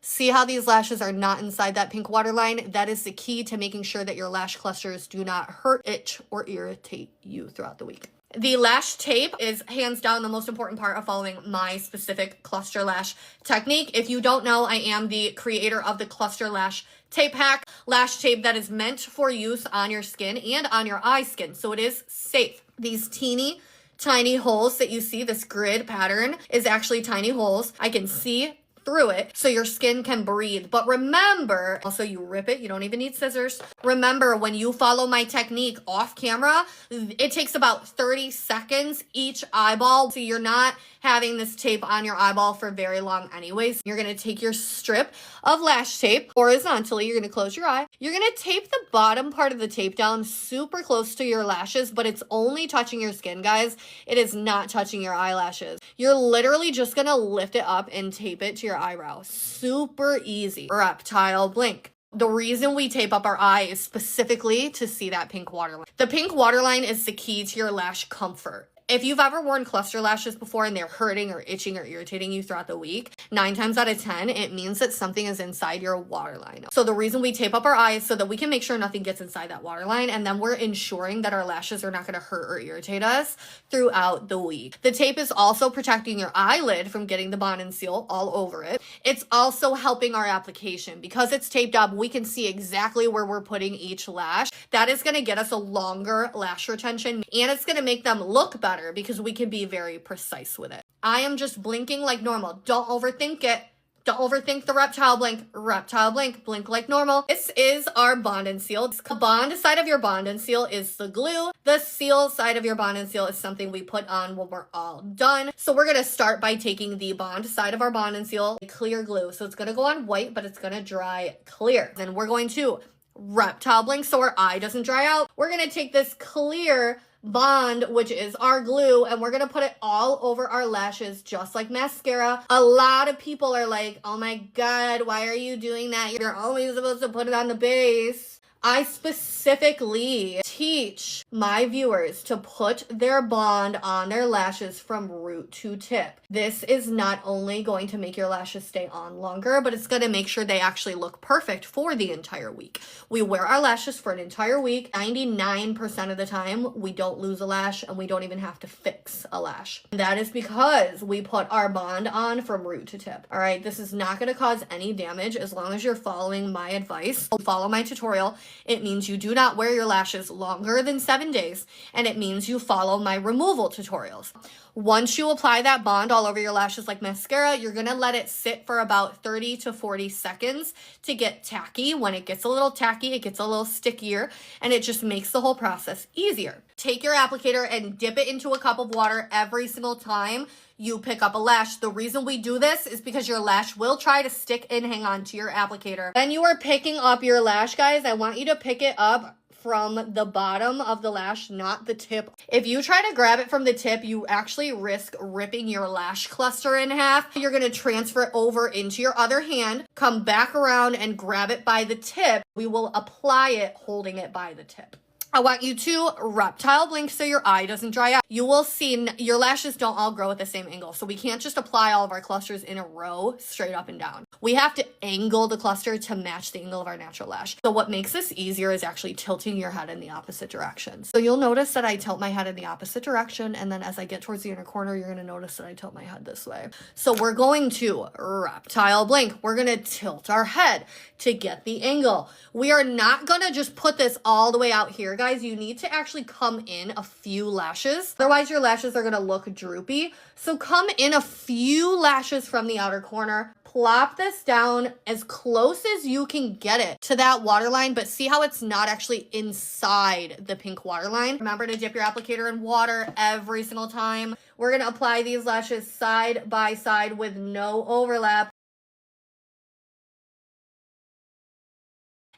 See how these lashes are not inside that pink waterline? That is the key to making sure that your lash clusters do not hurt, itch, or irritate you throughout the week. The lash tape is hands down the most important part of following my specific cluster lash technique. If you don't know, I am the creator of the cluster lash tape hack, lash tape that is meant for use on your skin and on your eye skin, so it is safe. These teeny tiny holes that you see, this grid pattern is actually tiny holes. I can see through it so your skin can breathe. But remember, also you rip it, you don't even need scissors. Remember, when you follow my technique off camera, it takes about 30 seconds each eyeball. So you're not having this tape on your eyeball for very long anyways. You're gonna take your strip of lash tape horizontally, you're gonna close your eye. You're gonna tape the bottom part of the tape down super close to your lashes, but it's only touching your skin, guys. It is not touching your eyelashes. You're literally just gonna lift it up and tape it to your eyebrow. Super easy. Reptile blink. The reason we tape up our eye is specifically to see that pink waterline. The pink waterline is the key to your lash comfort. If you've ever worn cluster lashes before and they're hurting or itching or irritating you throughout the week, 9 times out of 10, it means that something is inside your waterline. So the reason we tape up our eyes so that we can make sure nothing gets inside that waterline, and then we're ensuring that our lashes are not going to hurt or irritate us throughout the week. The tape is also protecting your eyelid from getting the bond and seal all over it. It's also helping our application. Because it's taped up, we can see exactly where we're putting each lash. That is going to get us a longer lash retention, and it's going to make them look better because we can be very precise with it. I am just blinking like normal. Don't overthink it. Don't overthink the reptile blink. Reptile blink. Blink like normal. This is our bond and seal. The bond side of your bond and seal is the glue. The seal side of your bond and seal is something we put on when we're all done. So we're going to start by taking the bond side of our bond and seal, clear glue. So it's going to go on white, but it's going to dry clear. Then we're going to reptile blink so our eye doesn't dry out. We're going to take this clear bond, which is our glue, and we're gonna put it all over our lashes just like mascara. A lot of people are like, oh my god, why are you doing that? You're only supposed to put it on the base. I specifically teach my viewers to put their bond on their lashes from root to tip. This is not only going to make your lashes stay on longer, but it's going to make sure they actually look perfect for the entire week. We wear our lashes for an entire week. 99% of the time, we don't lose a lash and we don't even have to fix a lash. That is because we put our bond on from root to tip. All right, this is not going to cause any damage as long as you're following my advice. Follow my tutorial. It means you do not wear your lashes longer than 7 days, and it means you follow my removal tutorials. Once you apply that bond all over your lashes like mascara, you're going to let it sit for about 30 to 40 seconds to get tacky. When it gets a little tacky, it gets a little stickier, and it just makes the whole process easier. Take your applicator and dip it into a cup of water every single time you pick up a lash. The reason we do this is because your lash will try to stick and hang on to your applicator. When you are picking up your lash, guys, I want you to pick it up from the bottom of the lash, not the tip. If you try to grab it from the tip, you actually risk ripping your lash cluster in half. You're going to transfer it over into your other hand, come back around and grab it by the tip. We will apply it holding it by the tip. I want you to reptile blink so your eye doesn't dry out. You will see your lashes don't all grow at the same angle. So we can't just apply all of our clusters in a row straight up and down. We have to angle the cluster to match the angle of our natural lash. So what makes this easier is actually tilting your head in the opposite direction. So you'll notice that I tilt my head in the opposite direction. And then as I get towards the inner corner, you're going to notice that I tilt my head this way. So we're going to reptile blink. We're going to tilt our head to get the angle. We are not going to just put this all the way out here, guys. You need to actually come in a few lashes. Otherwise, your lashes are going to look droopy. So come in a few lashes from the outer corner. Plop this down as close as you can get it to that waterline, but see how it's not actually inside the pink waterline. Remember to dip your applicator in water every single time. We're going to apply these lashes side by side with no overlap.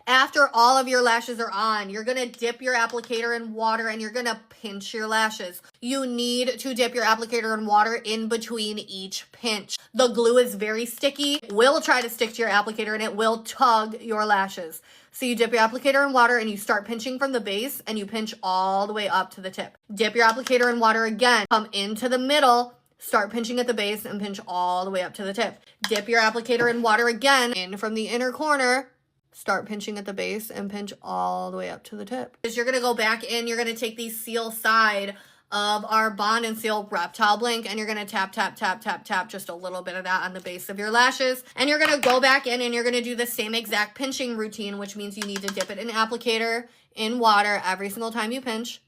After all of your lashes are on, you're going to dip your applicator in water and you're going to pinch your lashes. You need to dip your applicator in water in between each pinch. The glue is very sticky. It will try to stick to your applicator and it will tug your lashes. So you dip your applicator in water and you start pinching from the base and you pinch all the way up to the tip. Dip your applicator in water again. Come into the middle. Start pinching at the base and pinch all the way up to the tip. Dip your applicator in water again, in from the inner corner. Start pinching at the base and pinch all the way up to the tip. As you're gonna go back in, you're gonna take the seal side of our Bond and Seal Reptile Blink, and you're gonna tap, tap, tap, tap, tap, just a little bit of that on the base of your lashes. And you're gonna go back in and you're gonna do the same exact pinching routine, which means you need to dip it in applicator in water every single time you pinch.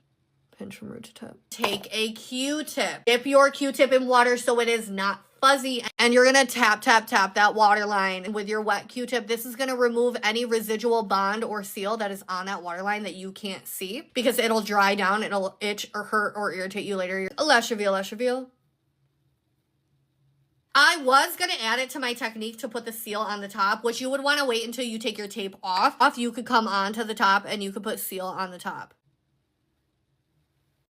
Pinch from root to tip. Take a Q-tip. Dip your Q-tip in water so it is not fuzzy, and you're gonna tap, tap, tap that water line with your wet Q-tip. This is gonna remove any residual bond or seal that is on that water line that you can't see, because it'll dry down, it'll itch or hurt or irritate you later. A lash reveal, lash reveal. I was going to add it to my technique to put the seal on the top, which you would want to wait until you take your tape off. You could come on to the top and you could put seal on the top.